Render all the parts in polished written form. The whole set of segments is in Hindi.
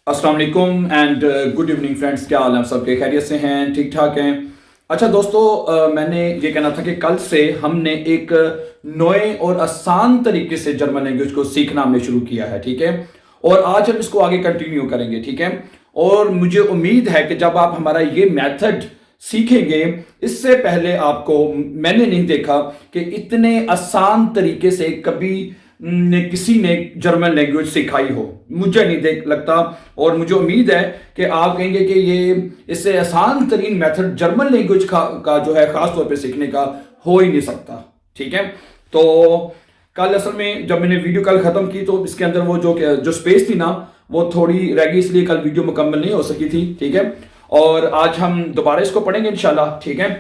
अस्सलाम वालेकुम एंड गुड इवनिंग फ्रेंड्स। क्या हाल है? आप सबके खैरियत से हैं? ठीक ठाक हैं? अच्छा दोस्तों, मैंने ये कहना था कि कल से हमने एक नए और आसान तरीके से जर्मन लैंग्वेज को सीखना हमने शुरू किया है, ठीक है। और आज हम इसको आगे कंटिन्यू करेंगे, ठीक है। और मुझे उम्मीद है कि जब आप हमारा ये मेथड सीखेंगे, इससे पहले आपको मैंने नहीं देखा कि इतने आसान तरीके से कभी किसी ने जर्मन लैंग्वेज सिखाई हो। मुझे नहीं देख लगता, और मुझे उम्मीद है कि आप कहेंगे कि ये इससे आसान तरीन मेथड जर्मन लैंग्वेज का जो है खास तौर पे सीखने का हो ही नहीं सकता, ठीक है। तो कल असल में जब मैंने वीडियो कल खत्म की तो इसके अंदर वो जो स्पेस थी ना, वो थोड़ी रह गई, इसलिए कल वीडियो मुकम्मल नहीं हो सकी थी, ठीक है। और आज हम दोबारा इसको पढ़ेंगे इंशाल्लाह, ठीक है।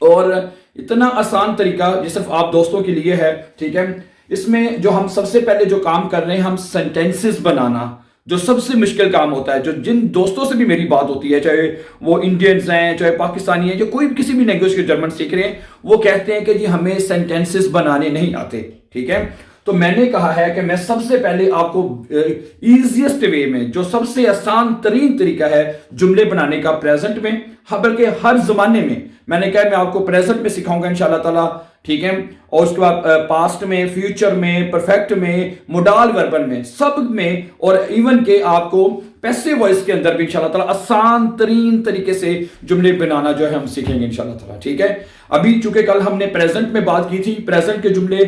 और इतना आसान तरीका ये सिर्फ आप दोस्तों के लिए है, ठीक है। इसमें जो हम सबसे पहले जो काम कर रहे हैं, हम सेंटेंसेस बनाना, जो सबसे मुश्किल काम होता है, जो जिन दोस्तों से भी मेरी बात होती है, चाहे वो इंडियंस हैं, चाहे पाकिस्तानी हैं, जो कोई किसी भी लैंग्वेज के जर्मन सीख रहे हैं, वो कहते हैं कि जी हमें सेंटेंसेस बनाने नहीं आते, ठीक है। तो मैंने कहा है कि मैं सबसे पहले आपको इजीएस्ट वे में, जो सबसे आसान तरीन तरीका है जुमले बनाने का प्रेजेंट में, बल्कि हर जमाने में, मैंने कहा मैं आपको प्रेजेंट में सिखाऊंगा इंशाल्लाह ताला, ठीक है। और उसके बाद पास्ट में, फ्यूचर में, परफेक्ट में, मोडाल वर्बन में, सब में, और इवन के आपको पैसिव वॉइस के अंदर भी इंशाल्लाह ताला आसान तरीन तरीके से जुमले बनाना जो है हम सीखेंगे इंशाल्लाह ताला, ठीक है। अभी चूंकि कल हमने प्रेजेंट में बात की थी, प्रेजेंट के जुमले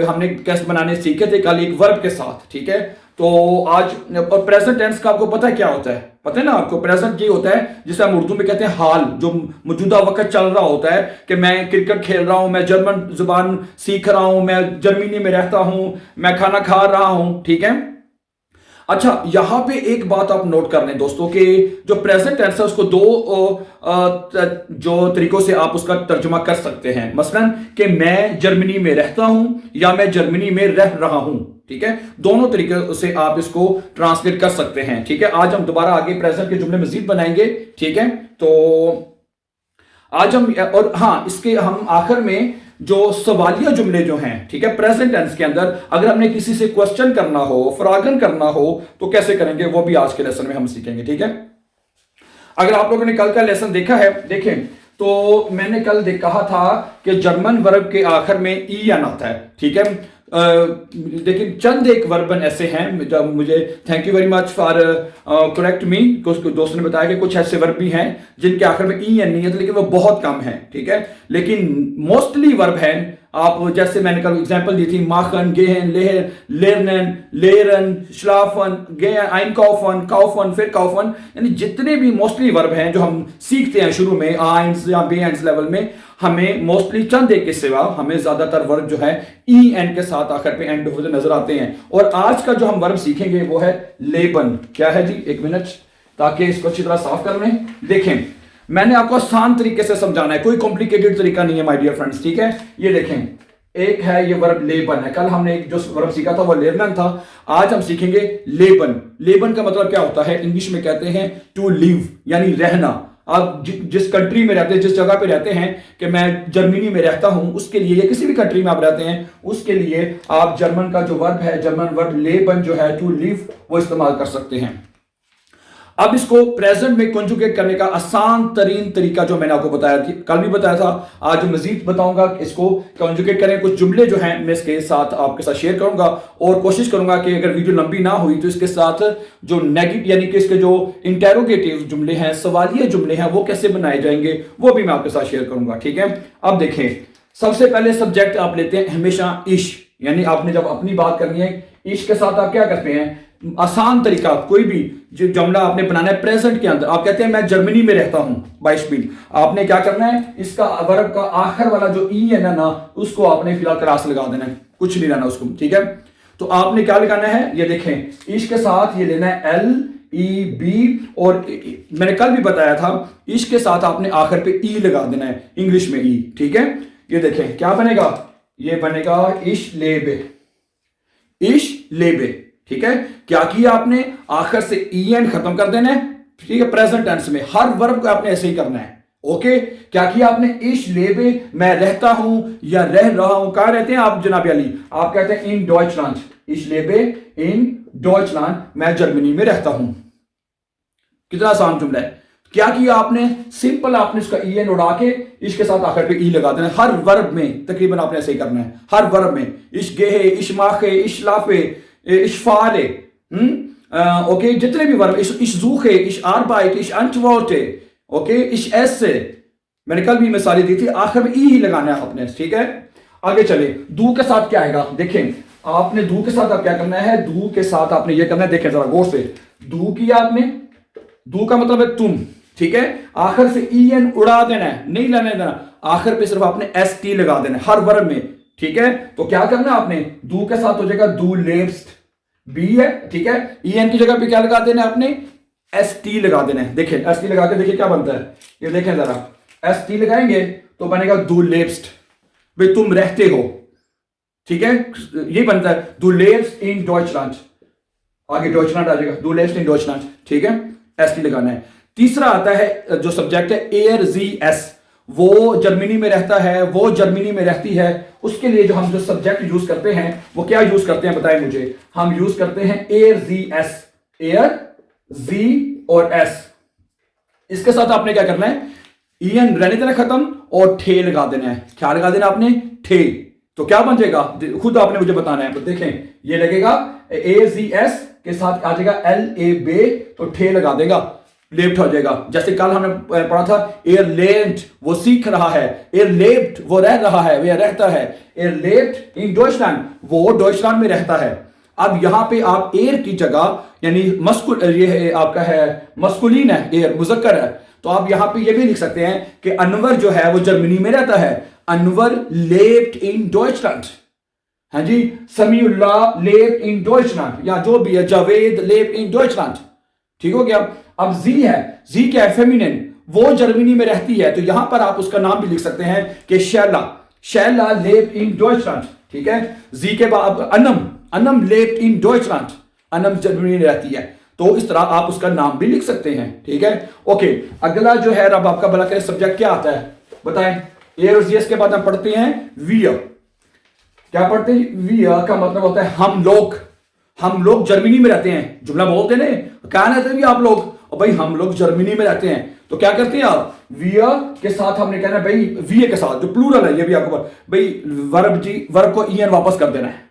हमने कैसे बनाने सीखे थे कल एक वर्ब के साथ, ठीक है। तो आज और प्रेजेंट टेंस का आपको पता है क्या होता है? पता है ना आपको? प्रेजेंट ये होता है जिसे हम उर्दू में कहते हैं हाल, जो मौजूदा वक्त चल रहा होता है कि मैं क्रिकेट खेल रहा हूं, मैं जर्मन जुबान सीख रहा हूं, मैं जर्मनी में रहता हूं, मैं खाना खा रहा हूं, ठीक है। अच्छा, यहां पे एक बात आप नोट कर लें दोस्तों कि जो प्रेजेंट टेंस है उसको दो जो तरीकों से आप उसका तर्जुमा कर सकते हैं। मसलन कि मैं जर्मनी में रहता हूं या मैं जर्मनी में रह रहा हूं, ठीक है। दोनों तरीके से आप इसको ट्रांसलेट कर सकते हैं, ठीक है। आज हम दोबारा आगे प्रेजेंट के जुमले मजीद बनाएंगे, ठीक है। तो आज हम, और हाँ, इसके हम आखिर में जो सवालिया जुमले जो हैं, ठीक है, प्रेजेंट टेंस के अंदर अगर हमने किसी से क्वेश्चन करना हो, फरागन करना हो, तो कैसे करेंगे वो भी आज के लेसन में हम सीखेंगे, ठीक है। अगर आप लोगों ने कल का लेसन देखा है, देखें तो मैंने कल कहा था कि जर्मन वर्ब के आखिर में ई एन आता है, ठीक है। लेकिन चंद एक वर्बन ऐसे हैं, जब मुझे thank you very much for correct मी, कुछ दोस्तों ने बताया कि कुछ ऐसे वर्ब भी हैं जिनके आखिर में ई एन नहीं है, लेकिन वो बहुत कम है, ठीक है। लेकिन मोस्टली वर्ब हैं, आप जैसे मैंने कल एग्जांपल दी थी, माखन, गेहन, लेहर, लेरनन, लेरन, श्लाफन, गेहन, आइनकाउफन, काउफन, फिर काउफन, यानी जितने भी मोस्टली वर्ब हैं जो हम सीखते हैं शुरू में आइंस या बेएंस लेवल में, हमें मोस्टली चंद एक के सिवा हमें ज्यादातर वर्ब जो है ई एन के साथ आखिर पे एंड होते नजर आते हैं। और आज का जो हम वर्ब सीखेंगे वो है लेबन। क्या है जी? एक मिनट, ताकि इसको अच्छी तरह साफ कर लें। देखें, मैंने आपको आसान तरीके से समझाना है, कोई कॉम्प्लिकेटेड तरीका नहीं है माय डियर फ्रेंड्स, ठीक है। ये देखें, एक है ये वर्ब लेबन है, कल हमने एक जो वर्ब सीखा था वो लेबन था, आज हम सीखेंगे लेबन। लेबन का मतलब क्या होता है? इंग्लिश में कहते हैं टू लिव, यानी रहना। आप जिस कंट्री में रहते हैं, जिस जगह पे रहते हैं, कि मैं जर्मनी में रहता हूं, उसके लिए, या किसी भी कंट्री में आप रहते हैं, उसके लिए आप जर्मन का जो वर्ब है, जर्मन वर्ब लेबन जो है टू लिव, वो इस्तेमाल कर सकते हैं। अब इसको प्रेजेंट में कंजुगेट करने का आसान तरीन तरीका जो मैंने आपको बताया थी, कल भी बताया था, आज मजीद बताऊंगा इसको कंजुगेट करें। कुछ जुमले जो हैं मैं इसके साथ आपके साथ शेयर करूंगा, और कोशिश करूंगा कि अगर वीडियो लंबी ना हुई तो इसके साथ जो नेगेटिव, यानी कि इसके जो इंटेरोगेटिव जुमले हैं, सवालिया जुमले हैं, वो कैसे बनाए जाएंगे वो भी मैं आपके साथ शेयर करूंगा, ठीक है। अब देखें, सबसे पहले सब्जेक्ट आप लेते हैं हमेशा इश, यानी आपने जब अपनी बात करनी है, इश के साथ आप क्या करते हैं? आसान तरीका, कोई भी जुमला आपने बनाना है प्रेजेंट के अंदर, आप कहते हैं मैं जर्मनी में रहता हूं, बाइशबिल, आपने क्या करना है? इसका वर्ब का आखिर वाला जो ई है ना, उसको आपने फिलहाल क्रॉस लगा देना है, कुछ नहीं लाना उसको, ठीक है। तो आपने क्या लगाना है? ये देखें, इश के साथ ये लेना है एल ई बी, और मैंने कल भी बताया था, इश के साथ आपने आखिर पे ई लगा देना है, इंग्लिश में ई, ठीक है। ये देखें क्या बनेगा? ये बनेगा इश लेबे, इश लेबे, ठीक है। क्या किया आपने? आखिर से ई एन खत्म कर देना है, ठीक है। प्रेजेंट टेंस में हर वर्ब को आपने ऐसे ही करना है, ओके। क्या किया आपने? इश लेबे, मैं रहता हूं या रह रहा हूं। कहां रहते हैं आप जनाब अली? आप कहते हैं इन Deutschland, ich lebe in Deutschland, मैं जर्मनी में रहता हूं। कितना आसान जुमला है। क्या किया आपने, सिंपल आपने इसका ई एन उड़ा के इसके साथ आखिर पे ई लगा देना। हर वर्ब में तकरीबन आपने ऐसे ही करना है, हर वर्ब में इश गेहे, इश माखे, इश लाफे, इश फाले, ओके, जितने भी वर्ब, इश जूखे, इश आरबाइट, इश अंटवोटे, ओके, इश ऐसे, मैंने कल भी मिसालें दी थी, आखिर में ई ही लगाना है आपने, ठीक है। आगे चले, दू के साथ क्या आएगा, देखें आपने दू के साथ आप क्या करना है, दू के साथ आपने ये करना है, देखें जरा गौर से, दू किया आपने, दू का मतलब है तुम, ठीक है, आखिर से ई एन उड़ा देना है, नहीं लेने देना, आखिर पे सिर्फ आपने एस टी लगा देना है हर वर्ब में, ठीक है। तो क्या करना है आपने, दू के साथ हो जाएगा दू लेब्स्ट, बी है, ठीक है, ई एन की जगह पे क्या लगा देना है आपने, एस टी लगा देना है। देखें एस टी लगा के देखिए क्या बनता है, ये देखें जरा, एस टी लगाएंगे तो बनेगा दू लेब्स्ट, भाई तुम रहते हो, ठीक है, ये बनता है दू लेब्स्ट इन डॉइचलैंड, आगे डॉइचलैंड आ जाएगा, दू लेब्स्ट इन डॉइचलैंड, ठीक है, एस टी लगाना है। तीसरा आता है जो सब्जेक्ट है एयर जी एस, वो जर्मनी में रहता है, वो जर्मनी में रहती है, उसके लिए जो हम जो सब्जेक्ट यूज करते हैं वो क्या यूज करते हैं बताएं मुझे, हम यूज करते हैं एयर जी एस, एयर जी और एस, इसके साथ आपने क्या करना है, ई एन रहने देना खत्म और ठे लगा देना है। क्या लगा देना आपने, ठे, तो क्या बन जाएगा खुद आपने मुझे बताना है। तो देखें ये लगेगा ए जी एस के साथ आ जाएगा एल ए बे, तो ठे लगा देगा, लेफ्ट हो जाएगा। जैसे कल हमने पढ़ा था एयर लेफ्ट वो सीख रहा है, एयर लेफ्ट वो रह रहा है, वह रहता है, एयर लेफ्ट इन डॉइचलैंड वो डॉइचलैंड में रहता है। अब यहां पे आप एयर की जगह यानी मस्कुल, ये आपका है मस्कुलिन है, एयर मुजक्कर है, तो आप यहां पे ये भी लिख सकते हैं कि अनवर जो है वो जर्मनी में रहता है, अनवर लेफ्ट इन डॉइचलैंड, हाँ जी, समीउल्लाह लेफ्ट इन डॉइचलैंड, या जो भी है जावेद लेफ्ट इन डॉइचलैंड, ठीक हो गया। अब जी है, जी क्या है, फेमिनिन, वो जर्मनी में रहती है, तो यहां पर आप उसका नाम भी लिख सकते हैं कि Shaila, Shaila left in Deutschland, ठीक है। जी के बाद Anam, Anam left in Deutschland, Anam Germany में रहती है, तो इस तरह आप उसका नाम भी लिख सकते हैं, ठीक है। ओके, अगला जो है अब आपका भला करे सब्जेक्ट क्या आता है बताएं, एयर और जीएस के बाद हम पढ़ते हैं वीयर, क्या पढ़ते हैं, वीयर का मतलब होता है हम लोग जर्मनी में रहते हैं, जुमला बोलते हैं क्या रहते हैं आप लोग, और भाई हम लोग जर्मनी में रहते हैं, तो क्या करते हैं आप, वियर के साथ हमने कहना भाई, वीए के साथ जो प्लूरल है ये भी आपको भाई वर्ब जी, वर्ब को ईएन वापस कर देना है,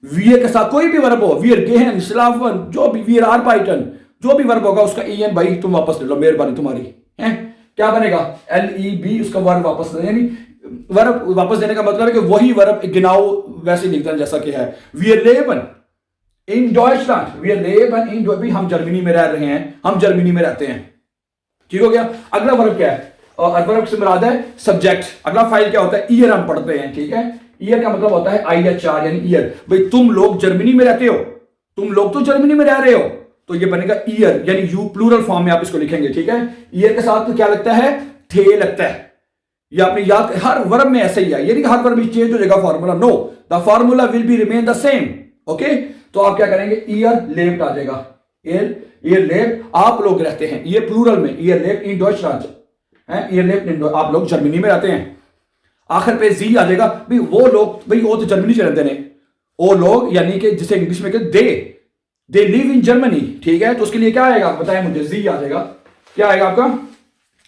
वीए के साथ कोई भी वर्ब हो, वियर गेहन स्लाफन जो भी, वियर आरबाइटन जो भी वर्ब होगा उसका ईएन भाई तुम वापस ले लो, मेहरबानी तुम्हारी है, क्या बनेगा एल ई बी, उसका वर्ब वापस, यानी वर्ब वापस देने का मतलब है कि वही वर्ब गिनाओ वैसे लिखता है जैसा कि है, वियर लेबन इन डॉइचलैंड, वी लेबन इन, भी हम जर्मनी में रह रहे हैं, हम जर्मनी में रहते हैं, ठीक हो गया। अगला वर्ब क्या है, और वर्ब से मुराद है सब्जेक्ट। अगला फाइल क्या होता है, ईयर हम पढ़ते हैं, ठीक है, ईयर का मतलब होता है आई एच आर, यानी ईयर, भाई तुम लोग जर्मनी में रहते हो, तुम लोग तो जर्मनी में रह रहे हो, तो ये बनेगा ईयर, यानी यू प्लूरल फॉर्म में आप इसको लिखेंगे, ठीक है। ईयर के साथ तो क्या लगता है, थे लगता है, ये आपने याद, हर वर्ब में ऐसे ही है, ये नहीं हर वर्ब में चेंज हो जाएगा formula, no, the formula will be remain the same, okay. तो आप क्या करेंगे, ईयर लेफ्ट आ जाएगा, ईयर लेफ्ट आप लोग रहते हैं, ये प्लूरल में, ईयर लेफ्ट इन डॉइचलैंड है, ईयर लेफ्ट इन, आप लोग जर्मनी में रहते हैं, आखिर पे जी आ जाएगा, भाई वो लोग, भाई वो तो जर्मनी से रहते हैं, वो लोग यानी कि जिसे इंग्लिश में कहते दे लिव इन जर्मनी, ठीक है। तो उसके लिए क्या आएगा बताएं मुझे, जी आ जाएगा, क्या आएगा आपका,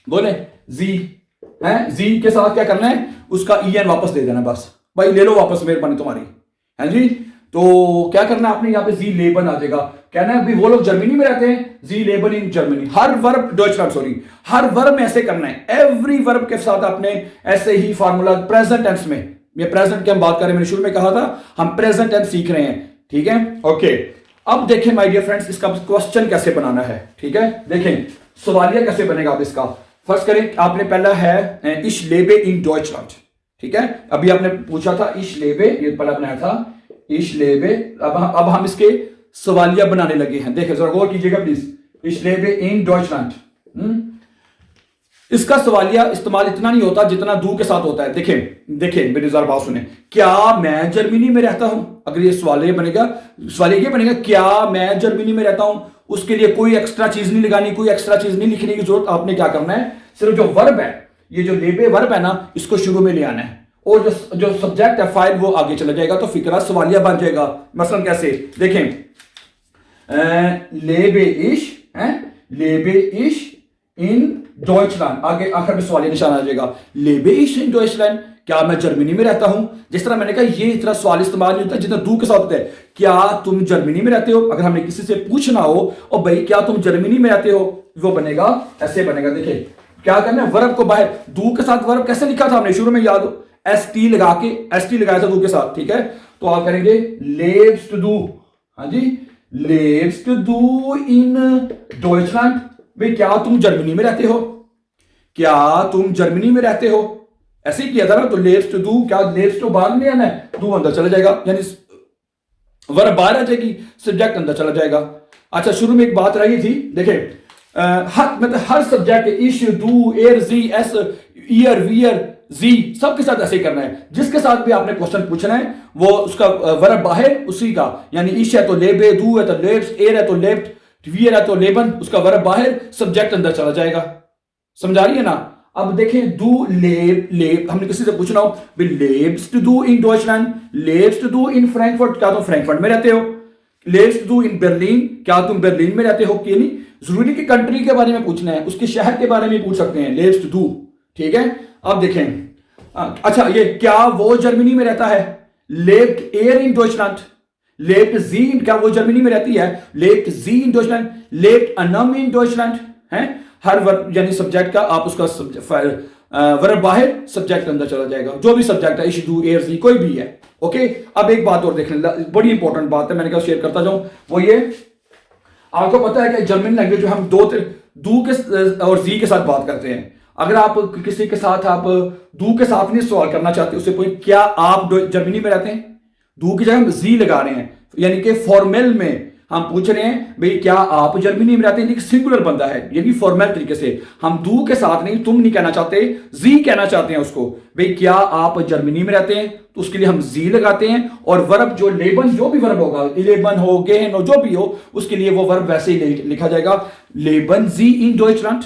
बोले जी है, जी के साथ क्या करना है, उसका ईएन वापस दे देना, बस भाई ले लो वापस, मेहरबानी तुम्हारी, है जी। तो क्या करना है आपने, यहाँ पे जी लेबन आ जाएगा, कहना है वो लोग जर्मनी में रहते हैं, जी लेबन इन जर्मनी, हर वर्ब डॉइचलैंड, सॉरी हर वर्ब में ऐसे करना है, एवरी वर्ब के साथ आपने ऐसे ही फार्मूला, प्रेजेंट टेंस में, ये प्रेजेंट की हम बात करें, मैंने शुरू में कहा था हम प्रेजेंट टेंस सीख रहे हैं, ठीक है। ओके, अब देखें माय डियर फ्रेंड्स, इसका क्वेश्चन कैसे बनाना है, ठीक है। देखें सवालिया कैसे बनेगा, अब इसका फर्स्ट करें, आपने पहला है इश लेबे इन डॉइचलैंड, ठीक है, अभी आपने पूछा था इश लेबे, ये पहला बनाया था इश लेबे, अब हम इसके सवालिया बनाने लगे हैं, देखें जरा गौर कीजिएगा प्लीज, इश लेबे इन डॉइचलैंड, इसका सवालिया इस्तेमाल इतना नहीं होता जितना दू के साथ होता है। देखें मेरी जरा बात सुने, क्या मैं जर्मनी में रहता हूं, अगर ये सवालिया बनेगा, सवालिया ये बनेगा क्या मैं जर्मनी में रहता हूं, उसके लिए कोई एक्स्ट्रा चीज नहीं लगानी, कोई एक्स्ट्रा चीज नहीं लिखने की जरूरत, आपने क्या करना है, सिर्फ जो वर्ब है, ये जो लेबे वर्ब है ना, इसको शुरू में ले आना है, और जो सब्जेक्ट है फाइल वो आगे चला जाएगा, तो फिक्रा सवालिया बन जाएगा। मसलन कैसे देखें, लेबे इश इन डॉइचलैंड, आगे आखिर में सवालिया निशान आ जाएगा, लेबे इश इन डॉइचलैंड, क्या मैं जर्मनी में रहता हूं। जिस तरह मैंने कहा ये इतना सवाल इस्तेमाल नहीं होता जितना दू के साथ होता है, क्या तुम जर्मनी में रहते हो। अगर हमने किसी से पूछना हो और भाई क्या तुम जर्मनी में रहते हो, वो बनेगा ऐसे बनेगा। देखिए क्या करना है, वर्ब को बाहर, दू के साथ वर्ब कैसे लिखा था हमने शुरू में, याद हो, एसटी लगाया था दू के साथ, ठीक है। तो आप करेंगे लेब्स टू डू, हाँ जी, लेब्स टू डू इन डॉइचलैंड, भाई क्या तुम जर्मनी में रहते हो, क्या तुम जर्मनी में रहते हो, ऐसे ही किया था ना। तो लेब्स टू डू, क्या लेब्स टू बाहर नहीं आना है, डू अंदर चला जाएगा, यानी वर्ब बाहर आ जाएगी, सब्जेक्ट अंदर चला जाएगा। अच्छा शुरू में एक बात रही थी, देखें हर सब्जेक्ट इश, डू, एर, जी, एस, ईयर, वियर, जी, सबके साथ ऐसे ही करना है। जिसके साथ भी आपने क्वेश्चन पूछना है वो उसका वर्ब बाहर उसी का, यानी इश है तो लेबे, डू है तो लेब्स, एर है तो लेब्ट, वियर है तो लेबन, उसका वर्ब बाहर, सब्जेक्ट अंदर चला जाएगा। समझा रही है ना। अब देखें डू लेब हमने किसी से पूछना हो, लेब्स टू डू इन डॉइचलैंड, लेब्स टू डू इन फ्रैंकफर्ट, क्या तुम फ्रैंकफर्ट में रहते हो, लेब्स टू डू इन बर्लिन, क्या तुम बर्लिन में रहते हो। कि नहीं जरूरी कि कंट्री के बारे में पूछना है, उसके शहर के बारे में पूछ सकते हैं, लेब्स टू डू, ठीक है। अब देखें अच्छा ये क्या वो जर्मनी में रहता है, लेब्ट एर इन डॉइचलैंड, लेब्ट जी, क्या वो जर्मनी में रहती है, लेब्ट जी इन डॉइचलैंड, लेब्ट अनम इन डॉइचलैंड है। हर वर्ब यानी सब्जेक्ट का आप उसका वर्ब बाहर, सब्जेक्ट अंदर चला जाएगा, जो भी सब्जेक्ट है, इश, डू, एर, जी, कोई भी है। ओके अब एक बात और देख लें, बड़ी इंपॉर्टेंट बात है, मैंने कहा शेयर करता जाऊं, वो ये आपको पता है कि जर्मन लैंग्वेज में हम दू के और जी के साथ बात करते हैं। अगर आप किसी के साथ आप दू के साथ नहीं सवाल करना चाहते, उससे पूछे क्या आप जर्मनी में रहते हैं, दू की जगह हम जी लगा रहे हैं, यानी कि फॉर्मल में हम पूछ रहे हैं भाई क्या आप जर्मनी में रहते हैं, लेकिन सिंगुलर बंदा है, यानी फॉर्मल तरीके से हम दू के साथ नहीं, तुम नहीं कहना चाहते, जी कहना चाहते हैं उसको, भाई क्या आप जर्मनी में रहते हैं, तो उसके लिए हम जी लगाते हैं। और वर्ब जो लेबन, जो भी वर्ब होगा, लेबन हो, गेहन हो, जो भी हो, उसके लिए वो वर्ब वैसे ही लिखा जाएगा, लेबन जी इन डॉइचलैंड,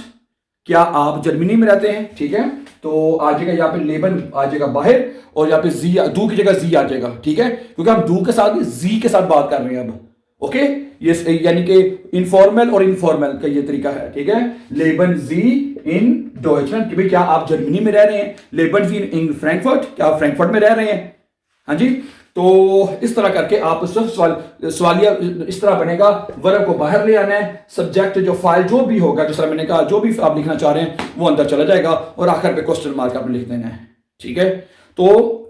क्या आप जर्मनी में रहते हैं, ठीक है। तो आ जाएगा यहाँ पे लेबन आ जाएगा बाहर, और यहाँ पे जी, दू की जगह जी आ जाएगा, ठीक है, क्योंकि हम दू के साथ जी के साथ बात कर रहे हैं अब। ओके ये यानी कि इनफॉर्मल और इनफॉर्मल का ये तरीका है, ठीक है। लेबन जी इन डॉइचलैंड, कि भाई क्या आप जर्मनी में रह रहे हैं, लेबन जी इन फ्रैंकफर्ट, क्या आप फ्रैंकफर्ट में रह रहे हैं, हाँ जी। तो इस तरह करके आप सवालिया इस तरह बनेगा, वर्ब को बाहर ले आना है, सब्जेक्ट जो फाइल जो भी होगा, जिस तरह मैंने कहा जो भी आप लिखना चाह रहे हैं वो अंदर चला जाएगा, और आखिर पे क्वेश्चन मार्क आपने लिख देना है, ठीक है। तो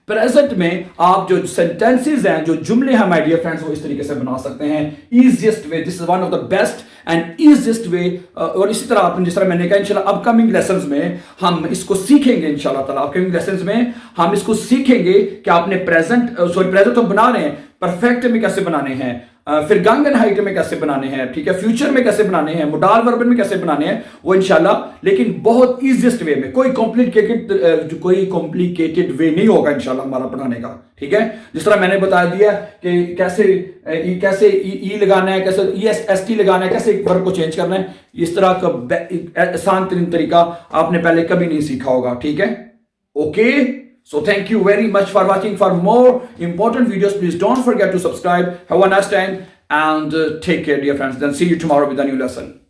प्रेजेंट में आप जो सेंटेंसेस हैं, जो जुमले हैं माय डियर फ्रेंड्स, वो इस तरीके से बना सकते हैं, easiest way, this is one of the best and easiest way. और इसी तरह आप जिस तरह मैंने कहा इंशाल्लाह अपकमिंग लेसन्स में हम इसको सीखेंगे, इंशाल्लाह ताला अपकमिंग लेसन्स में हम इसको सीखेंगे कि आपने प्रेजेंट तो बना रहे हैं, परफेक्ट में कैसे बनाने हैं, फिर गंगनहाइट में कैसे बनाने हैं, ठीक है, फ्यूचर में कैसे बनाने हैं, मोडाल वर्ब में कैसे बनाने हैं, वो इंशाल्लाह, लेकिन बहुत इजीएस्ट वे में, कोई कॉम्प्लिकेटेड वे नहीं होगा इंशाल्लाह हमारा पढ़ाने का, ठीक है। जिस तरह मैंने बता दिया कि कैसे ई लगाना है, कैसे EST लगाना है, कैसे वर्ब को चेंज करना है, इस तरह का आसान तरीन तरीका आपने पहले कभी नहीं सीखा होगा, ठीक है। Okay so thank you very much for watching. For more important videos, please don't forget to subscribe. Have a nice time and take care, dear friends. Then see you tomorrow with a new lesson.